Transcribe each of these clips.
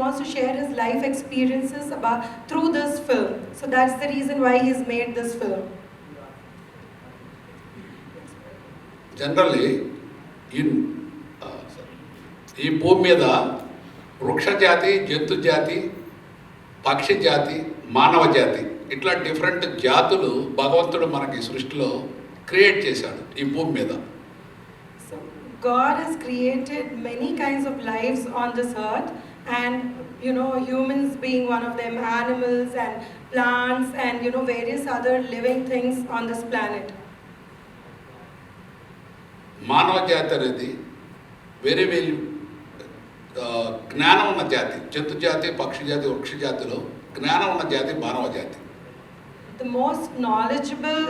wants to share his life experiences through this film. So that's the reason why he's made this film. Generally, ఈ భూమి మీద వృక్ష జాతి, జంతు జాతి, పక్షి జాతి, మానవ జాతి ఇట్లా డిఫరెంట్ జాతులు భగవంతుడు మనకి సృష్టిలో క్రియేట్ చేశాడు ఈ భూమి మీద. So God has created many kinds of lives on this earth, and humans being one of them, animals and plants and various other living things on this planet. మానవ జాతి అనేది వెరీ జ్ఞానం ఉన్న జాతి. జంతు జాతి, పక్షి జాతి, వృక్ష జాతిలో జ్ఞానం ఉన్న జాతి మానవ జాతి. The most knowledgeable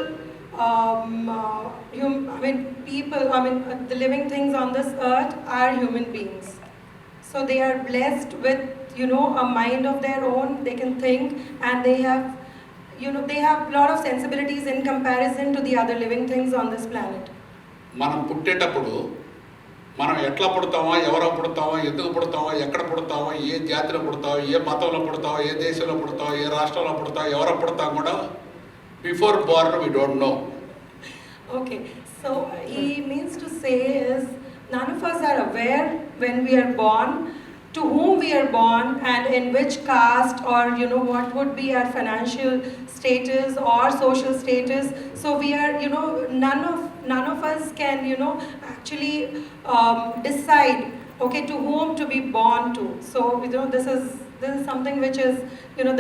people, the living things on this earth are human beings. So they are blessed with a mind of their own. They can think, and they have a lot of sensibilities in comparison to the other living things on this planet. మనం పుట్టేటప్పుడు మనం ఎట్లా పుడతామో, ఎవరో పుడతామో, ఎందుకు పుడతామో, ఎక్కడ పుడతామో, ఏ జాతిలో పుడతామో, ఏ మతంలో పుడతామో, ఏ దేశంలో పుడతామో, ఏ రాష్ట్రంలో పుడతామో, ఎవరో పుడతాం కూడా before born we don't know. Okay, so he means to say is none of us are aware when we are born to whom we are born and in which caste or what would be our financial status or social status. So we are none of us can actually decide to whom to be born to. So this is something which is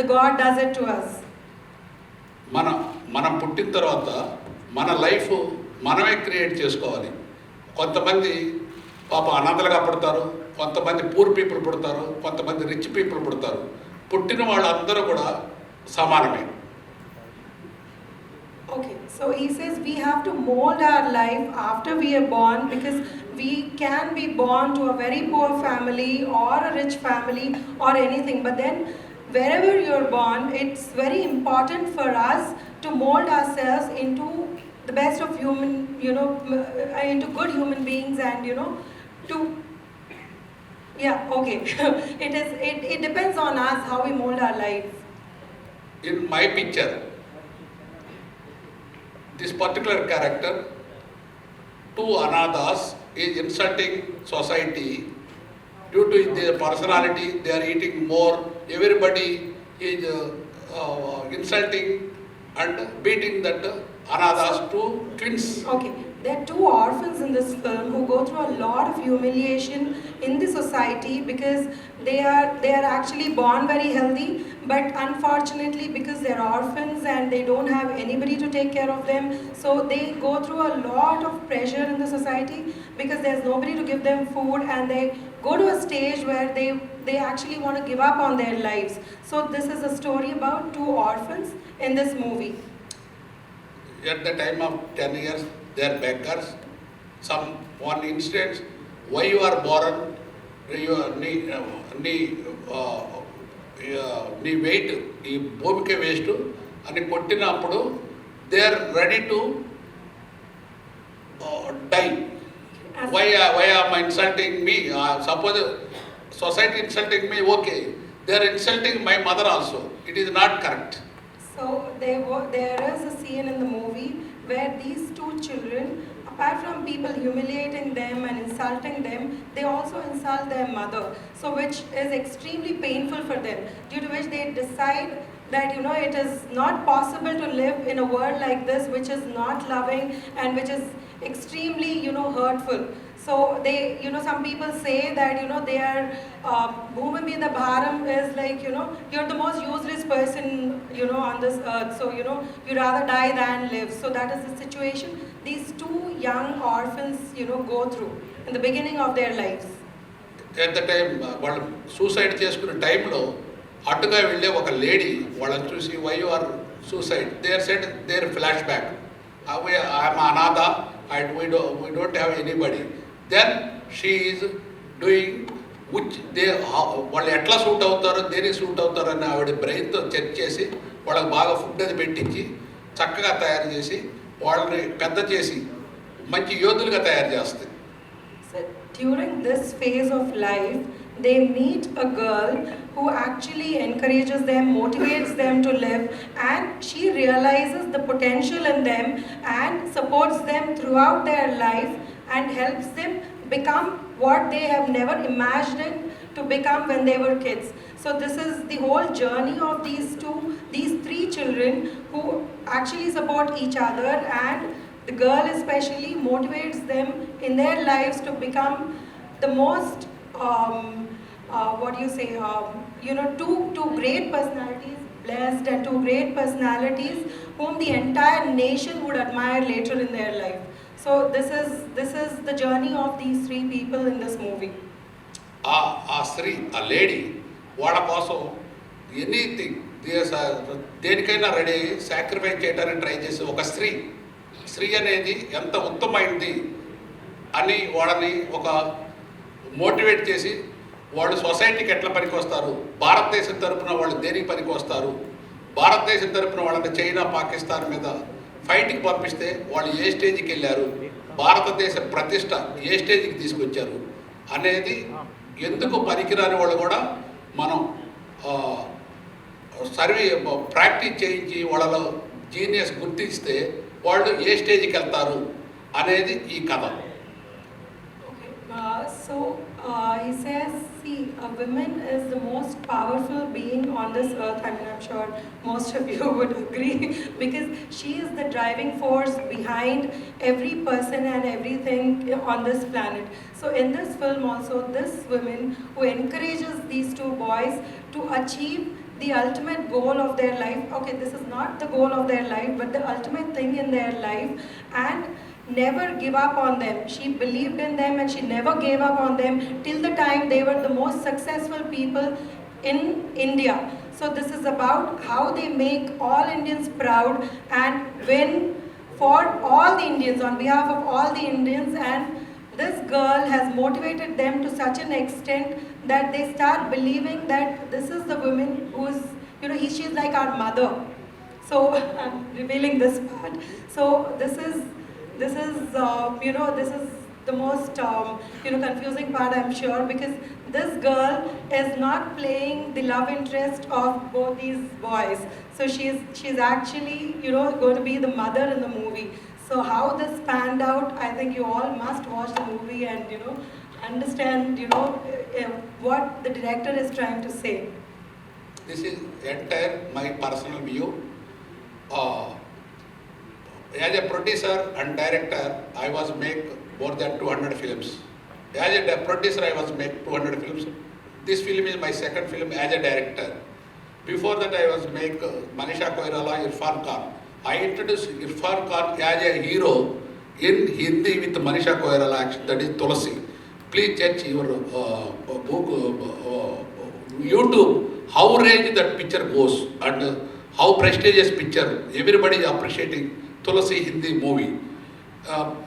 the God does it to us. మనం పుట్టిన తర్వాత మన life మనమే create చేసుకోవాలి. కొంతమంది పాప అనాథలుగా పుడతారు, కొంతమంది పూర్ పీపుల్ పుడతారు, కొంతమంది రిచ్ పీపుల్ పుడతారు. పుట్టిన వాళ్ళందరూ కూడా సమానమే. Okay, so he says we have to mold our life after we are born, because we can be born to a very poor family or a rich family or anything, but then wherever you're born, it's very important for us to mold ourselves into the best of into good human beings, and to it depends on us how we mold our life. In my picture, this particular character, two anathas, is insulting society. Due to their personality, they are eating more. Everybody is insulting and beating that anathas, two twins. Okay, there are two orphans in this film who go through a lot of humiliation in the society because they are actually born very healthy, but unfortunately because they are orphans and they don't have anybody to take care of them, so they go through a lot of pressure in the society because there's nobody to give them food, and they go to a stage where they actually want to give up on their lives. So this is a story about two orphans in this movie. At the time of 10 years, they are beggars. One instance, why you are born, నీ weight ఈ భూమికే waste అని కొట్టినప్పుడు they are ready to die. Why am insulting me? Suppose society insulting me, okay, they are insulting my mother also. It is not correct. So there is a scene in the movie where these two children, apart from people humiliating them and insulting them, they also insult their mother, so which is extremely painful for them, due to which they decide that it is not possible to live in a world like this, which is not loving and which is extremely hurtful. So they some people say that they are Bhumi Mida Bharam is like you're the most useless person on this earth, so you rather die than live. So that is the situation these two young orphans go through in the beginning of their lives. At the time వాళ్ళు suicide చేసుకునే టైంలో అటుగా వెళ్ళే ఒక lady వాళ్ళని చూసి why you are suicide, they are said there flash back, I'm అనాథ and we don't have anybody. Then she is doing which వాళ్ళు ఎట్లా సూట్ అవుతారో, దేనికి సూట్ అవుతారో అని ఆవిడ బ్రెయిన్తో చెక్ చేసి వాళ్ళకి బాగా ఫుడ్ అది పెట్టించి చక్కగా తయారు చేసి వాళ్ళని పెద్ద చేసి మంచి యోధులుగా తయారు చేస్తుంది. So during this phase of life, they meet a girl who actually encourages them, motivates them to live, and she realizes the potential in them and supports them throughout their life and helps them become what they have never imagined to become when they were kids. So this is the whole journey of these three children who actually support each other, and the girl especially motivates them in their lives to become the most, what do you say, two great personalities, blessed, and two great personalities whom the entire nation would admire later in their life. So this is the journey of these three people in this movie. ఆ స్త్రీ, ఆ lady వాళ్ళ కోసం anything దేనికైనా ready sacrifice చేయడానికి try చేసే ఒక స్త్రీ అనేది ఎంత ఉత్తమమైంది అని వాళ్ళని ఒక మోటివేట్ చేసి వాళ్ళు సొసైటీకి ఎట్లా పనికి వస్తారు, భారతదేశం తరపున వాళ్ళు దేనికి పనికి వస్తారు, భారతదేశం తరపున వాళ్ళని చైనా పాకిస్తాన్ మీద ఫైట్కి పంపిస్తే వాళ్ళు ఏ స్టేజ్కి వెళ్ళారు, భారతదేశ ప్రతిష్ట ఏ స్టేజ్కి తీసుకొచ్చారు అనేది, ఎందుకు పనికిరాని వాళ్ళు కూడా మనం ప్రాక్టీస్ చేయించి వాళ్ళలో జీనియస్ గుర్తిస్తే వాళ్ళు ఏ స్టేజ్కి వెళ్తారు అనేది ఈ కథ. He says, see, a woman is the most powerful being on this earth. I mean, I'm sure most of you would agree, because she is the driving force behind every person and everything on this planet. So in this film also, this woman who encourages these two boys to achieve the ultimate goal of their life. Okay, this is not the goal of their life, but the ultimate thing in their life, and never give up on them. She believed in them and she never gave up on them till the time they were the most successful people in India. So this is about how they make all Indians proud and win for all the Indians, on behalf of all the Indians. And this girl has motivated them to such an extent that they start believing that this is the woman who's, she is like our mother. So I'm revealing this part. So this is this is the most confusing part, I'm sure, because this girl is not playing the love interest of both these boys. So she's actually going to be the mother in the movie. So how this panned out, I think you all must watch the movie and understand what the director is trying to say. This is entire my personal view. As a producer and director, I was make more than 200 films. As a producer, I was make 200 films. This film is my second film as a director. Before that, I was make Manisha Koirala, Irfan Khan. I introduced Irfan Khan as a hero in Hindi with Manisha Koirala action, that is Tulasi. Please check your book, YouTube, how range that picture goes and how prestigious picture. Everybody is appreciating Tulasi Hindi movie,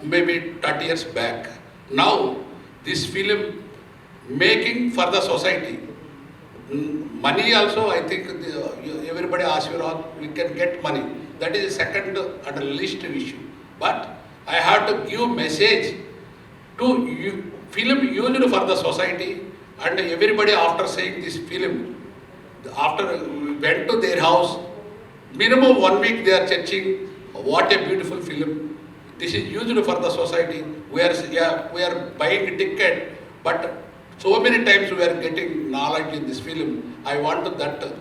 maybe 30 years back. Now, this film making for the society. Money also, I think everybody asks you, we can get money. That is the second and least issue. But I have to give message to you, film used for the society, and everybody after seeing this film, after we went to their house, minimum 1 week they are checking. What a beautiful film. This is used for the society. We are buying a ticket, but so many times we are getting knowledge in this film. I want that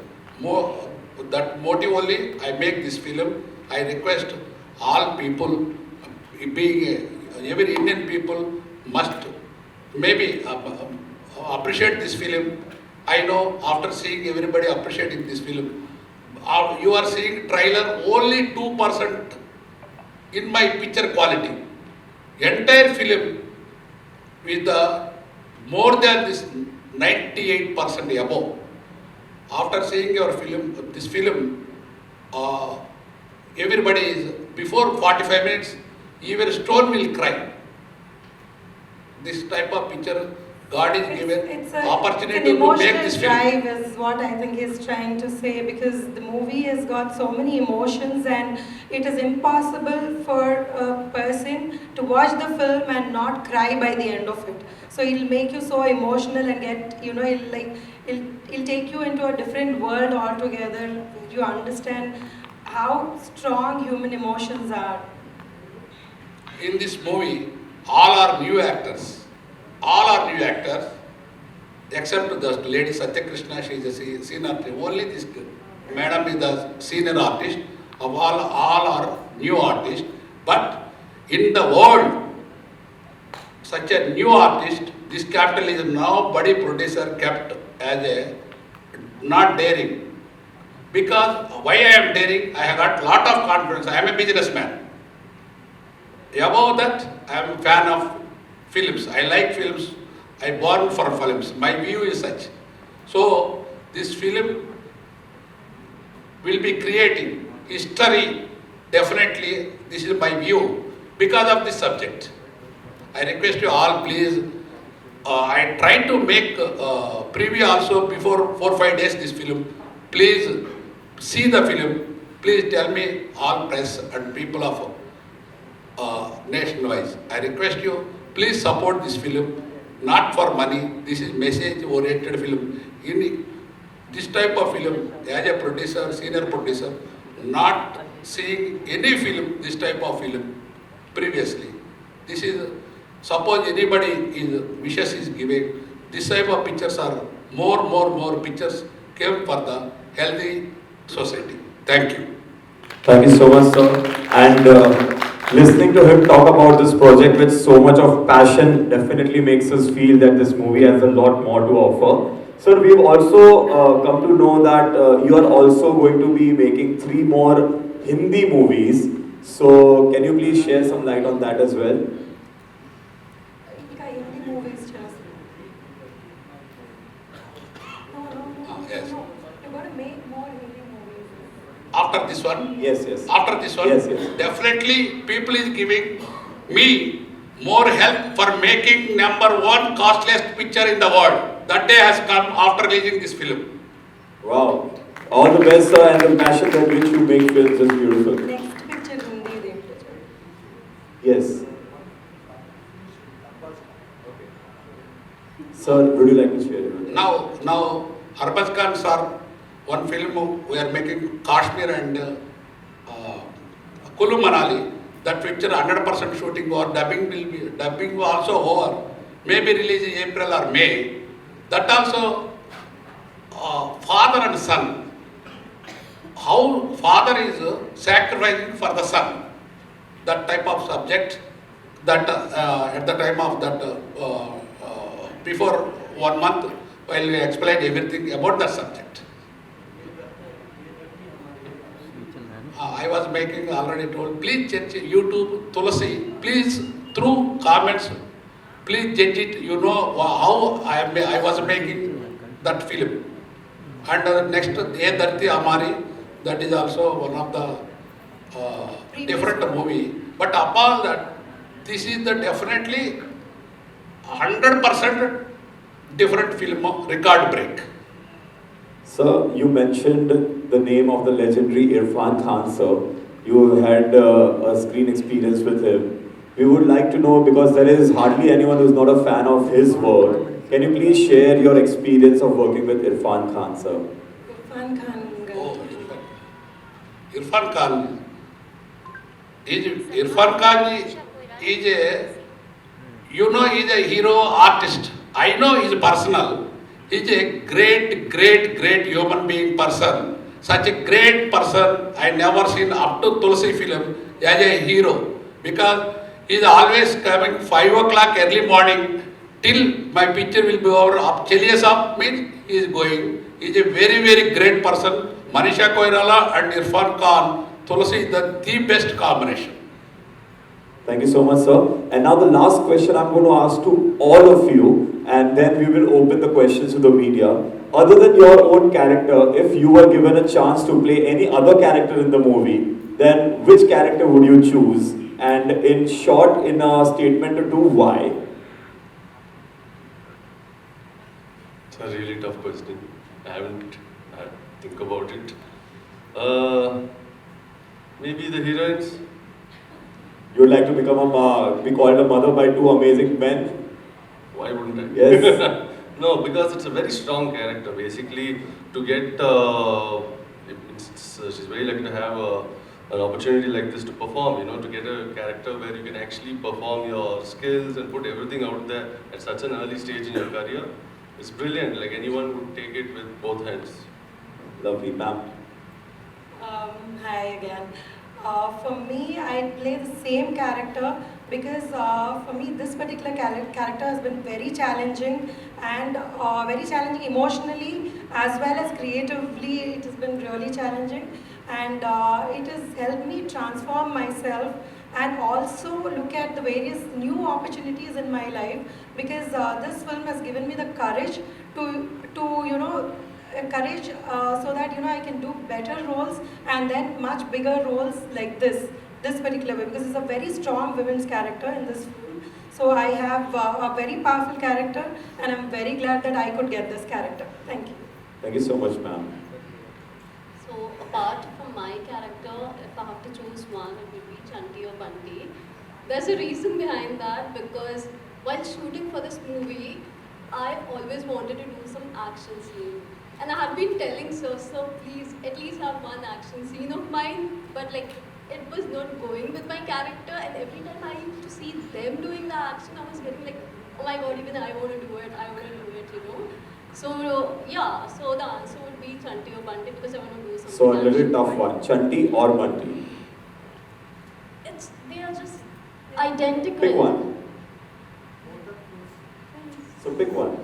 motive only I make this film. I request all people, being every Indian people must maybe appreciate this film. I know after seeing everybody appreciating this film, you are seeing trailer only 2% in my picture quality. Entire film with more than this 98% above. After seeing your film, this film, everybody is before 45 minutes, even stone will cry. This type of picture God is given It's opportunity an to make emotional this film. drive is what I think he's trying to say, because the movie has got so many emotions and it is impossible for a person to watch the film and not cry by the end of it. So it'll make you so emotional and get, it'll take you into a different world altogether. You understand how strong human emotions are. In this movie, all are new actors. All are new actors, except the lady Satya Krishna, she is a senior artist. Only this madam is the senior artist. Of all are new artists. But in the world, such a new artist, this capital is nobody producer kept as a not daring. Because why I am daring, I have got lot of confidence. I am a businessman. Above that, I am a fan of films. I like films. I born for films. My view is such. So this film will be creating history. Definitely, this is my view because of this subject. I request you all, please. I tried to make preview also before 4-5 days this film. Please see the film. Please tell me all press and people of nation-wise. I request you, please support this film, not for money. This is message-oriented film. In this type of film, as a producer, senior producer, not seeing any film, this type of film previously. This is, suppose anybody wishes is giving, this type of pictures are more pictures came for the healthy society. Thank you. Thank you so much, sir. And listening to him talk about this project with so much of passion definitely makes us feel that this movie has a lot more to offer. Sir, we've also come to know that you are also going to be making 3 more Hindi movies. So, can you please share some light on that as well? Yes. You're going to make more Hindi movies. After this one? Yes. After this one? Yes. Definitely people is giving me more help for making #1 costliest picture in the world. That day has come after releasing this film. Wow. All the best, sir, and the passion with which you make films is beautiful. Next picture Hindi dekho. Yes. Sir, would you like to share it? Now, Arbaz Khan sir, one film we are making Kashmir and Kulu Manali. That picture 100% shooting or dubbing also over. Maybe release in April or May. That also father and son. How father is sacrificing for the son. That type of subject. That at the time of that before 1 month, while we explained everything about that subject. I was making, already told, please judge YouTube, Tulasi, please through comments, please judge it, you know how I was making that film. And next, Ye Dharti Amari, that is also one of the different movie. But upon that, this is the definitely 100% different film of Record Break. Sir, you mentioned the name of the legendary Irfan Khan, sir. You had a screen experience with him. We would like to know, because there is hardly anyone who is not a fan of his work. Can you please share your experience of working with Irfan Khan, sir? Irfan Khan. Oh, Irfan Khan. Irfan Khan is a, you know, he is a hero artist. I know he is personal. He is a great human being person. Such a great person I never seen up to Tulsi film as a hero. Because he is always coming 5 o'clock early morning till my picture will be over. Up Chelias up means he is going. He is a very great person. Manisha Koirala and Irfan Khan, Tulsi is the best combination. Thank you so much, sir. And now the last question I'm going to ask to all of you, and then we will open the questions to the media. Other than your own character, if you were given a chance to play any other character in the movie, then which character would you choose? And in short, in a statement or two, why? a really tough question. I haven't had to think about it. Maybe the heroines? You would like to become be called a mother by two amazing men? Why wouldn't I? Yes. No, because it's a very strong character. Basically, to get, she's very lucky to have an opportunity like this to perform, to get a character where you can actually perform your skills and put everything out there at such an early stage in your career. It's brilliant, like anyone would take it with both hands. Lovely, ma'am. Hi again. For me, I play the same character because for me this particular character has been very challenging and very challenging emotionally as well as creatively. It has been really challenging and it has helped me transform myself and also look at the various new opportunities in my life because this film has given me the courage to courage so that I can do better roles and then much bigger roles like this particular way because it's a very strong women's character in this film. So I have a very powerful character and I'm very glad that I could get this character. Thank you. Thank you so much, ma'am. So apart from my character, if I have to choose one, it would be Chanti or Bunty. There's a reason behind that because while shooting for this movie, I always wanted to do some action scene. And I had been telling sir, please at least have one action scene of mine, but like it was not going with my character and every time I used to see them doing the action, I was getting like, oh my god, even I want to do it. So yeah, so the answer would be Chanti or Bunty because I want to do something. So a little tough one, Chanti or Bunty? They are just identical. Pick one. So pick one.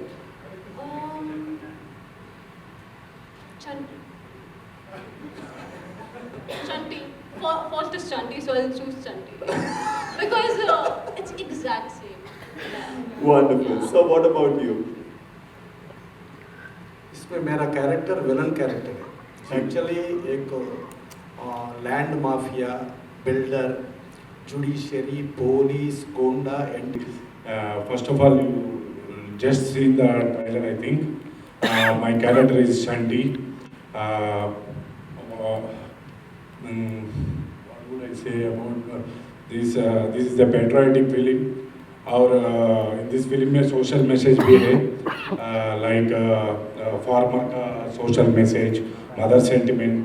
Chanti. First is Chanti, so I'll choose Chanti. Because it's exact same. Yeah. Wonderful. Yeah. So what about you? इसमें मेरा character villain character है actually एक land mafia builder judiciary police Gonda and First of all, you just seen the trailer, I think. My character is Shanti. What would I say about this? This is the patriotic film. और in this film में social message भी है, like farmer का social message, mother sentiment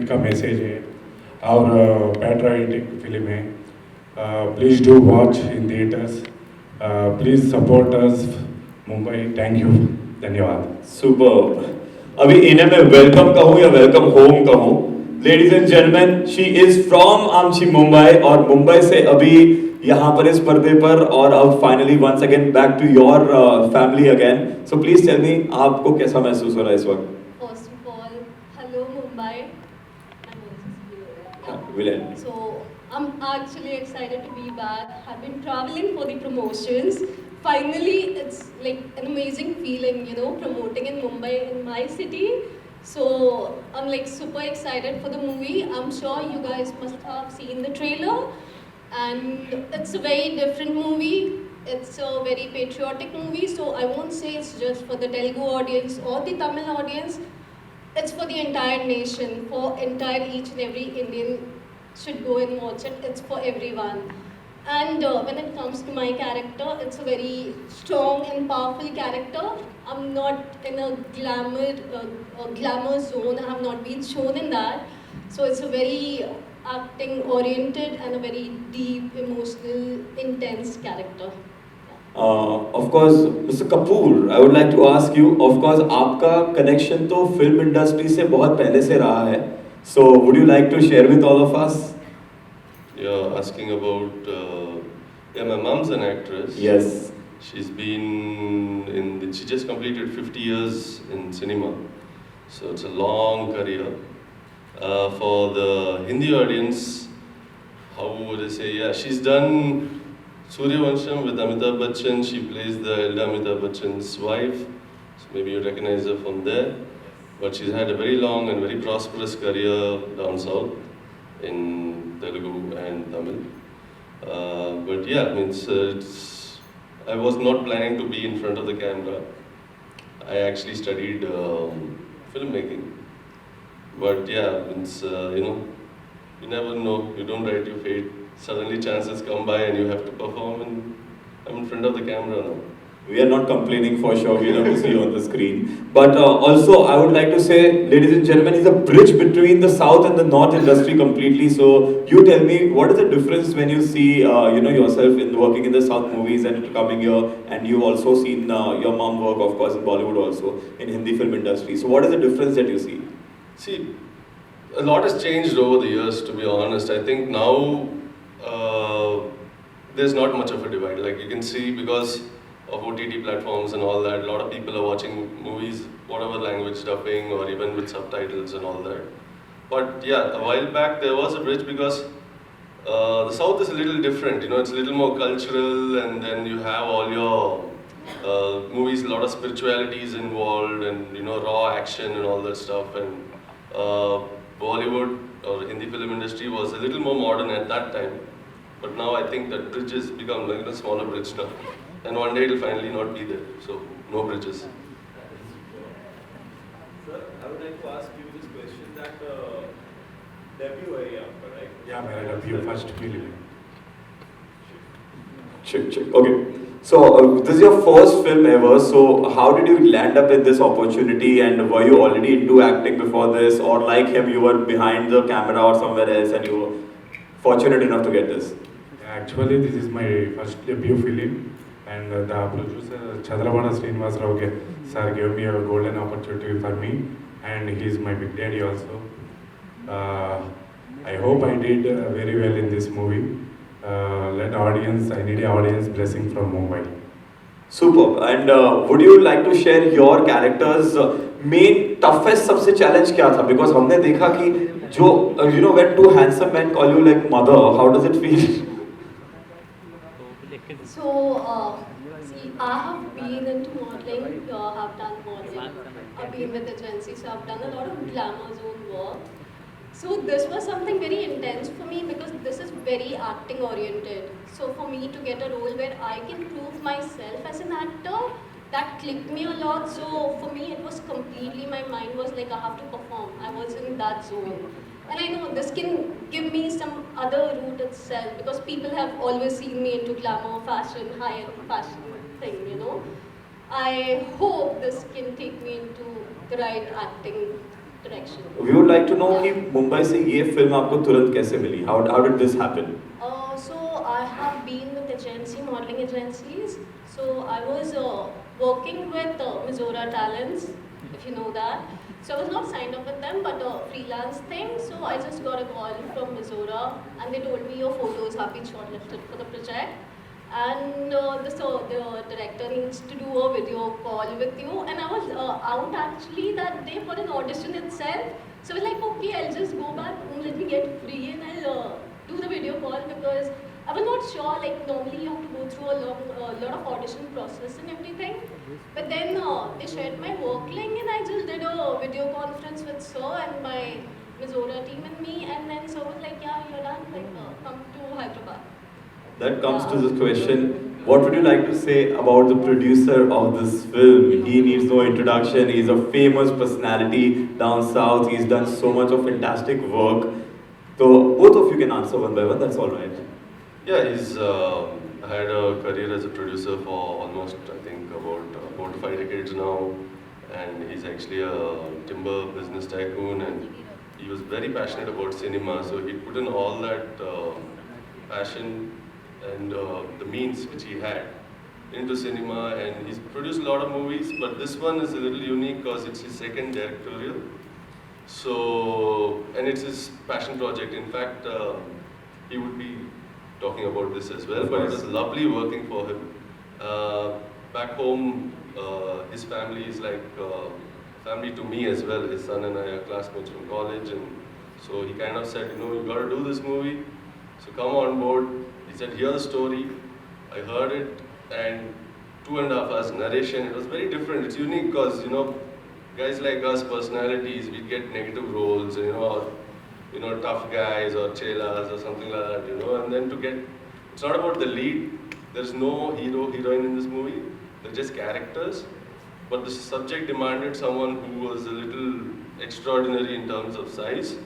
का message है, और patriotic film है. Please do watch in theaters. Please support us, Mumbai. Thank you. धन्यवाद. Superb. अभी इन्हें मैं वेलकम कहूँ या वेलकम होम कहूँ. Ladies and gentlemen, she is from आमची मुंबई और मुंबई से अभी यहाँ पर इस पर्दे पर और अब finally once again back to your family again. So please tell me आपको कैसा महसूस हो रहा है इस वक्त? First of all, hello Mumbai. My voice is clear. Will end. So I'm actually excited to be back. I've been traveling for the promotions. Finally, it's like an amazing feeling, promoting in Mumbai, in my city. So I'm like super excited for the movie. I'm sure you guys must have seen the trailer. And it's a very different movie. It's a very patriotic movie. So I won't say it's just for the Telugu audience or the Tamil audience. It's for the entire nation, for entire each and every Indian should go and watch it. It's for everyone. And when it comes to my character, it's a very strong and powerful character. I'm not in a glamour zone. I have not been shown in that. So it's a very acting oriented and a very deep, emotional, intense character. Of course, Mr. Kapoor, I would like to ask you. Of course, आपका connection तो film industry से बहुत पहले से रहा है. So would you like to share with all of us? You're asking about, my mom's an actress. Yes. She's been she just completed 50 years in cinema. So it's a long career. For the Hindi audience, how would I say, she's done Suryavansham with Amitabh Bachchan. She plays the elder Amitabh Bachchan's wife. So maybe you recognize her from there. But she's had a very long and very prosperous career down south in Telugu and Tamil. But yeah, I was not planning to be in front of the camera. I actually studied filmmaking. But yeah, it's, you never know, you don't write your fate. Suddenly chances come by and you have to perform, and I'm in front of the camera now. We are not complaining for sure, we love to see you on the screen. But also, I would like to say, ladies and gentlemen, he's a bridge between the South and the North industry completely. So, you tell me, what is the difference when you see, yourself in working in the South movies and coming here, and you've also seen your mom work, of course, in Bollywood also, in Hindi film industry. So, what is the difference that you see? See, a lot has changed over the years, to be honest. I think now there's not much of a divide. Like you can see, because of OTT platforms and all that, a lot of people are watching movies, whatever language dubbing or even with subtitles and all that. But yeah, a while back there was a bridge because the South is a little different, it's a little more cultural, and then you have all your movies, a lot of spirituality is involved, and raw action and all that stuff. And Bollywood or Hindi film industry was a little more modern at that time. But now I think that bridge has become like a smaller bridge now. And one day it will finally not be there. So, no bridges. Sir, I would like to ask you this question that debut hai aapka, right? Yeah, मेरा debut first film. Check. Okay. So, this is your first film ever. So, how did you land up in this opportunity? And were you already into acting before this? Or like him, you were behind the camera or somewhere else and you were fortunate enough to get this? Actually, this is my first debut film, and the producer Chadlavada sir gave me a golden opportunity for me, and he's my big daddy also. I hope I did very well in this movie. I need an audience blessing from Mumbai. Superb. And would you like to share your character's main toughest सबसे challenge क्या था? Because हमने देखा कि जो when two handsome men call you like mother, how does it feel? So, see, I have been into modeling, have done modeling, I've been with agencies, so I've done a lot of glamour zone work. So this was something very intense for me because this is very acting oriented. So for me to get a role where I can prove myself as an actor, that clicked me a lot. So for me it was completely, my mind was like I have to perform. I was in that zone. And I know this can give me some other route itself because people have always seen me into glamour, fashion, high-end fashion thing, I hope this can take me into the right acting direction. We would like to know कि मुंबई से ये film आपको तुरंत कैसे मिली? How did this happen? So I have been with modeling agencies. So I was working with Mizora Talents, if you know that. So I was not signed up with them, but a freelance thing. So I just got a call from Mizora, and they told me your photos have been shortlisted for the project. And the director needs to do a video call with you. And I was out actually that day for an audition itself. So I was like, okay, I'll just go back home, let me get free, and I'll do the video call because I was not sure, like normally you have to go through a lot of audition process and everything. But then they shared my work link and I just did a video conference with Sir and my Mizora team and me, and then Sir was like, yeah, you're done, like come to Hyderabad. That comes to this question. What would you like to say about the producer of this film? He needs no introduction. He's a famous personality down south. He's done so much of fantastic work. So both of you can answer one by one. That's all right. Yeah, he's had a career as a producer for almost, I think, about 4 to 5 decades now. And he's actually a timber business tycoon, and he was very passionate about cinema. So he put in all that passion and the means which he had into cinema, and he's produced a lot of movies, but this one is a little unique because it's his second directorial. So, and it's his passion project. In fact, he would be talking about this as well, but it was lovely working for him. Back home, his family is like family to me as well. His son and I are classmates from college, and so he kind of said, you got to do this movie, so come on board. He said, here's the story. I heard it, and 2.5 hours narration. It was very different. It's unique because, guys like us, personalities, we get negative roles, or, tough guys or chelas or something like that, and then to get, it's not about the lead. There's no hero, heroine in this movie. They're just characters. But the subject demanded someone who was a little extraordinary in terms of size.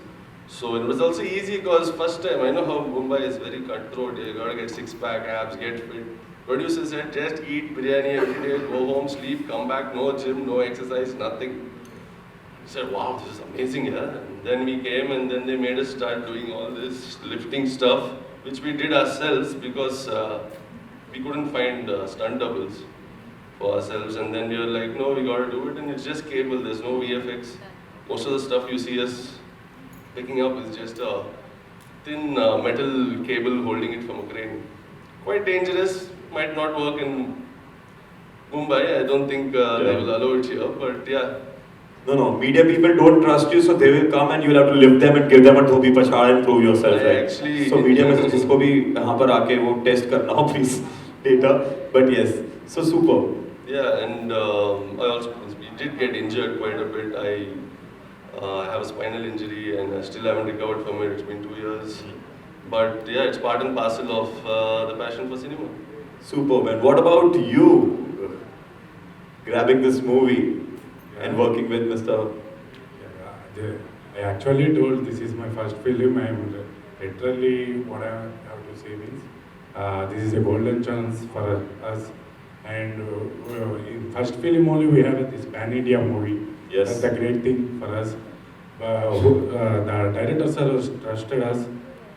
So it was also easy because first time, I know how Mumbai is very cutthroat. You gotta get six-pack abs, get fit. Producer said, just eat biryani every day, go home, sleep, come back, no gym, no exercise, nothing. I said, wow, this is amazing, yeah. And then we came and then they made us start doing all this lifting stuff, which we did ourselves because we couldn't find stunt doubles for ourselves. And then we were like, no, we gotta do it. And it's just cable, there's no VFX. Most of the stuff you see us picking up is just a thin metal cable holding it from a crane. Quite dangerous, might not work in Mumbai. I don't think they will allow it here, but yeah. No, media people don't trust you, so they will come and you will have to lift them and give them a dhobi pachad and prove yourself, right? Actually, so media में जिसको भी यहाँ पर आके वो test करना हो please data, but yes, so super. Yeah, and I also we did get injured quite a bit. I have a spinal injury and I still haven't recovered from it. It's been 2 years, but yeah, it's part and parcel of the passion for cinema. Super, man. What about you? Grabbing this movie and working with Mr. I actually told this is my first film. I'm literally what I have to say is this is a golden chance for us. And in first film only we have this pan-India movie. Yes. That's the great thing for us. The director sir has trusted us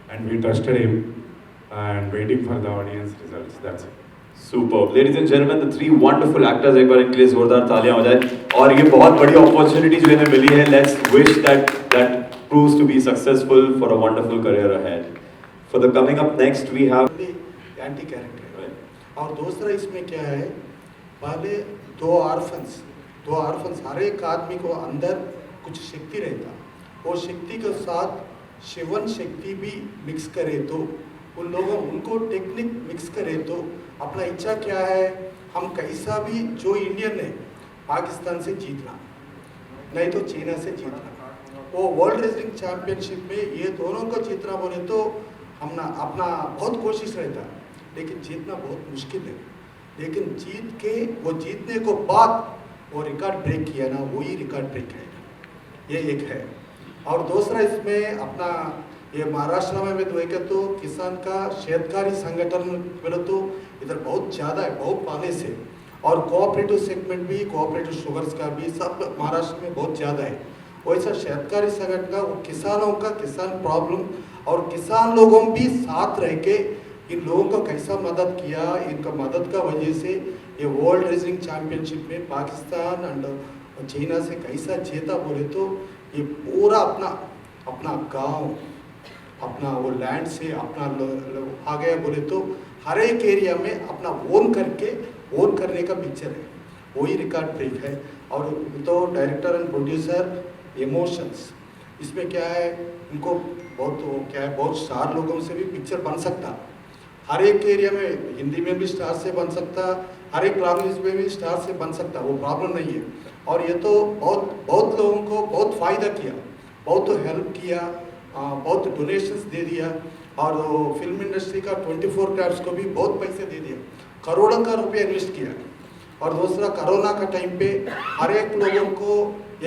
and we trusted him and waiting for the audience results. That's it. Super. Ladies and gentlemen, the three wonderful actors, एक बार इनके लिए जोरदार तालियां हो जाए और ये बहुत बड़ी opportunity जो इन्हें मिली है. Let's wish that proves to be successful for a wonderful career ahead. For the coming up next, we have anti character है और दूसरा इसमें क्या है, पहले दो आर्फन्स हर एक आदमी को अंदर कुछ शक्ति रहता, वो शक्ति के साथ शिवन शक्ति भी मिक्स करे तो उन लोगों उनको टेक्निक मिक्स करे तो अपना इच्छा क्या है, हम कैसा भी जो इंडियन है पाकिस्तान से जीतना नहीं तो चाइना से जीतना, वो वर्ल्ड रेसलिंग चैंपियनशिप में ये दोनों को जीतना बोले तो हम ना अपना बहुत कोशिश रहता, लेकिन जीतना बहुत मुश्किल है, लेकिन जीत के वो जीतने को बाद वो रिकॉर्ड ब्रेक किया ना, वही रिकॉर्ड ब्रेक है, ये एक है। और दूसरा इसमें अपना ये महाराष्ट्र में देखे तो किसान का शेतकारी संगठन बोले तो इधर बहुत ज़्यादा है, बहुत पहले से, और कोऑपरेटिव सेगमेंट भी, कोऑपरेटिव शुगर्स का भी सब महाराष्ट्र में बहुत ज़्यादा है। वैसा शेतकारी संगठन का वो किसानों का किसान प्रॉब्लम और किसान लोगों भी साथ रह के इन लोगों को कैसा मदद किया, इनका मदद का वजह से ये वर्ल्ड रेसलिंग चैंपियनशिप में पाकिस्तान एंड चाइना से कैसा जीता बोले तो ये पूरा अपना गांव अपना वो लैंड से अपना आ गया बोले तो हर एक एरिया में अपना ओन करने का पिक्चर है, वही रिकॉर्ड ब्रेक है। और तो डायरेक्टर एंड प्रोड्यूसर इमोशंस इसमें क्या है, इनको बहुत क्या है, बहुत स्टार लोगों से भी पिक्चर बन सकता, हर एक एरिया में हिंदी में भी स्टार से बन सकता, हर एक लैंग्वेज में भी स्टार से बन सकता, वो प्रॉब्लम नहीं है। और ये तो बहुत लोगों को बहुत फ़ायदा किया, बहुत हेल्प किया, बहुत डोनेशंस दे दिया, और फिल्म इंडस्ट्री का 24 कैरेट्स को भी बहुत पैसे दे दिया, करोड़ों का रुपया इन्वेस्ट किया। और दूसरा कोरोना का टाइम पे हर एक लोगों को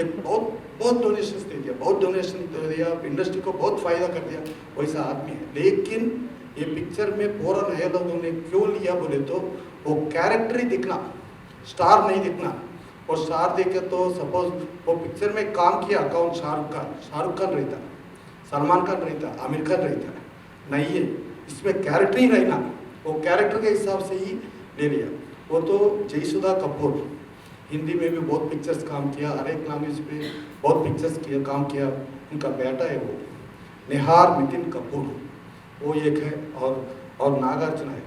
एक बहुत डोनेशंस दे दिया, बहुत डोनेशन दे दिया, इंडस्ट्री को बहुत फ़ायदा कर दिया, वैसा आदमी है। लेकिन ये पिक्चर में पूरा नए लोगों ने क्यों लिया बोले तो वो कैरेक्टर ही दिखना, स्टार नहीं दिखना। और स्टार देखे तो सपोज वो पिक्चर में काम किया अकाउंट शाहरुख खान रहता, सलमान खान रहता, आमिर खान रहता, नहीं है, इसमें कैरेक्टर ही रहना, वो कैरेक्टर के हिसाब से ही ले लिया। वो तो जयसुधा कपूर हिंदी में भी बहुत पिक्चर्स काम किया, हर एक लैंग्वेज पे बहुत पिक्चर्स किया काम किया, उनका बेटा है वो निहार नितिन कपूर, वो एक है, और नागार्जुन है।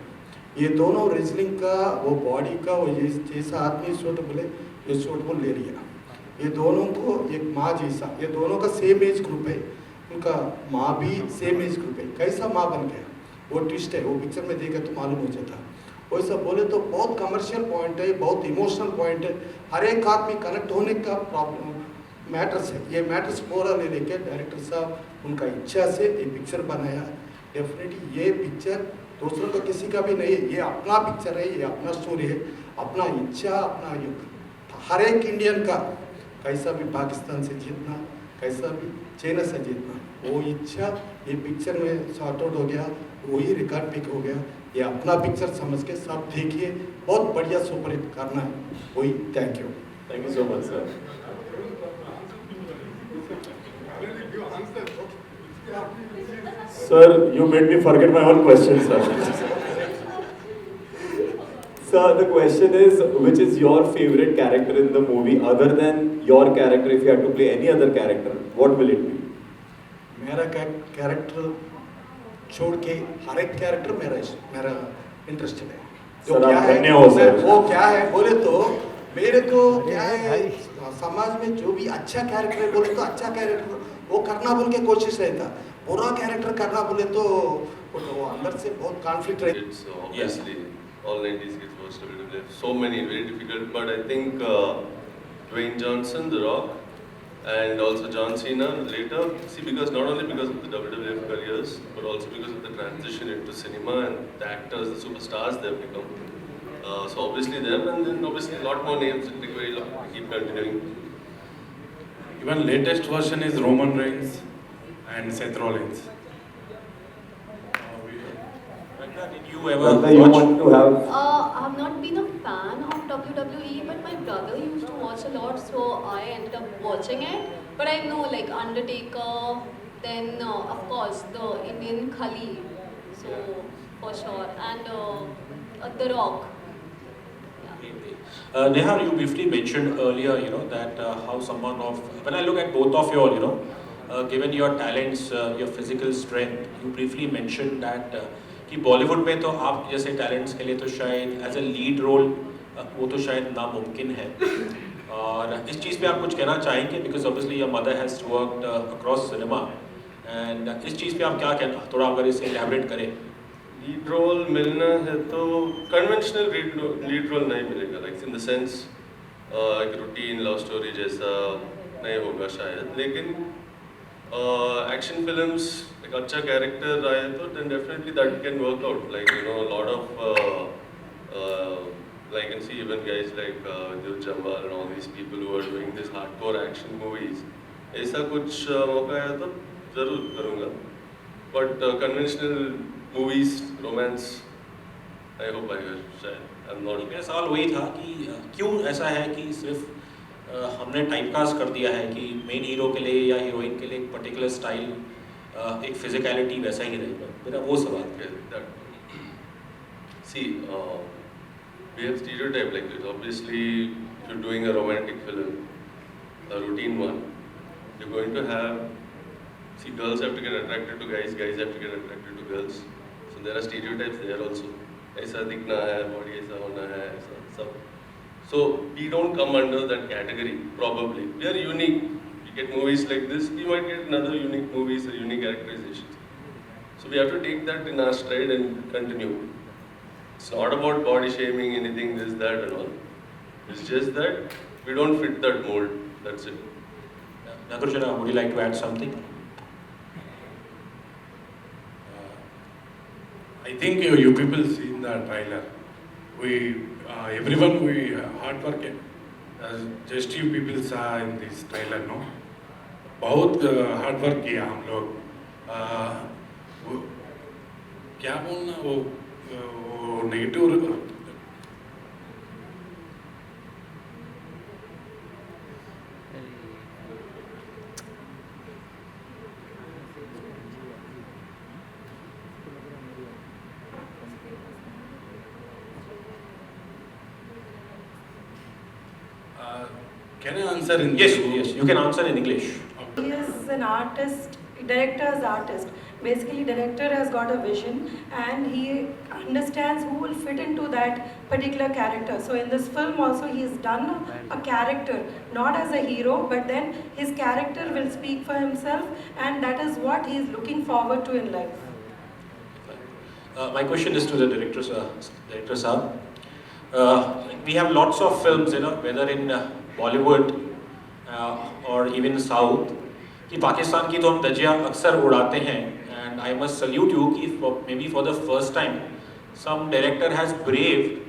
ये दोनों रेसलिंग का वो बॉडी का वो जैसा आदमी सूटेबल है, ये सूटेबल ले लिया। ये दोनों को एक माँ जैसा, ये दोनों का सेम एज ग्रुप है, उनका माँ भी सेम एज ग्रुप है, कैसा माँ बन गया वो ट्विस्ट है, वो पिक्चर में देखा तो मालूम हो जाता। वैसा बोले तो बहुत कमर्शियल पॉइंट है, बहुत इमोशनल पॉइंट है, हर एक आदमी कनेक्ट होने का प्रॉब्लम मैटर्स है। ये मैटर्स पूरा ले लेके डायरेक्टर साहब उनका इच्छा से ये पिक्चर बनाया। डेफिनेटली ये पिक्चर दूसरों का किसी का भी नहीं, ये अपना पिक्चर है, ये अपना स्टोरी है, अपना इच्छा, अपना युग, हर एक इंडियन का कैसा भी पाकिस्तान से जीतना, कैसा भी चाइना से जीतना, वो इच्छा ये पिक्चर में सॉर्ट आउट हो गया, वही रिकॉर्ड पिक हो गया। ये अपना पिक्चर समझ के सब देखिए, बहुत बढ़िया सुपर हिट करना है वही। Thank you so much sir. Sir, you made me forget my own question, sir. Sir, the question is, which is your favorite character in the movie, other than your character? If you had to play any other character, what will it be? मेरा character छोड़ के हर एक character मेरा interested है। जो sir, क्या आप है धन्य हो सर। वो क्या है बोले तो मेरे को क्या है, समाज में जो भी अच्छा कैरेक्टर है बोले तो अच्छा कैरेक्टर वो करना बोल के कोशिश रहता, बुरा कैरेक्टर करना बोले तो वो अंदर से बहुत कॉन्फ्लिक्ट रहता। It's obviously all 90s kids watched WWE. So many, very difficult. But I think Dwayne Johnson, The Rock, and also John Cena later. See, because not only because of the WWF careers, but also because of the transition into cinema and the actors, the superstars they've become. So obviously them, and then obviously a lot more names that very long keep continuing. Even latest version is Roman Reigns and Seth Rollins. Did you ever Ragnar, you want to have? I've not been a fan of WWE, but my brother used to watch a lot, so I ended up watching it. But I know like Undertaker, then of course the Indian Khali, so for sure, and The Rock. Nihaar, you briefly mentioned earlier, that how someone of, when I look at both of you all, given your talents, your physical strength, you briefly mentioned that कि बॉलीवुड में तो आप जैसे talents के लिए तो शायद as a lead role वो तो शायद नामुमकिन है, और इस चीज़ पे आप कुछ कहना चाहेंगे? Because obviously your mother has worked across cinema, and इस चीज़ पे आप क्या कहना, थोड़ा अगर इसे एलैबोरेट करें। लीड रोल मिलना है तो कन्वेंशनल लीड रोल नहीं मिलेगा, लाइक इन द सेंस एक रूटीन लव स्टोरी जैसा नहीं होगा शायद, लेकिन एक्शन फिल्म्स एक अच्छा कैरेक्टर आए तो then definitely that can work out, like a lot of like you can see even guys like Dil Jambal and all these people who are doing this hardcore action movies, ऐसा कुछ मौका है तो ज़रूर करूँगा, but conventional movies, romance, I hope I will शायद I'm not. मेरा सवाल वही था कि क्यों ऐसा है कि सिर्फ हमने टाइपकास्ट कर दिया है कि मेन हीरो के लिए या हीरोइन के लिए एक पर्टिकुलर स्टाइल, एक फिजिकलिटी वैसा ही रहेगा, मेरा वो सवाल है। See, we have stereotype like this. Obviously, if you're doing a romantic film, a routine one, you're going to have, see, girls have to get attracted to guys, guys have to get attracted to girls. So there are stereotypes there also. ऐसा दिखना है, body ऐसा होना है, ऐसा सब. So we don't come under that category, probably. We are unique. We get movies like this, we might get another unique movies or unique characterizations. So we have to take that in our stride and continue. It's not about body shaming, anything, this, that and all. It's just that we don't fit that mold, that's it. Nagarjuna, would you like to add something? I think you people seen the trailer. Everyone hard work. Just you people saw in this trailer, no? बहुत hard work किया हम लोग। वो क्या बोलना, वो negative Can I answer in Yes, yes, you can answer in English. He is an artist, director's artist. Basically, director has got a vision and he understands who will fit into that particular character. So in this film also he has done a character, not as a hero, but then his character will speak for himself and that is what he is looking forward to in life. My question is to the director sir. We have lots of films, whether in Bollywood or even South, कि पाकिस्तान की तो हम धज्जियाँ अक्सर उड़ाते हैं, and I must salute you कि maybe for the first time some director has braved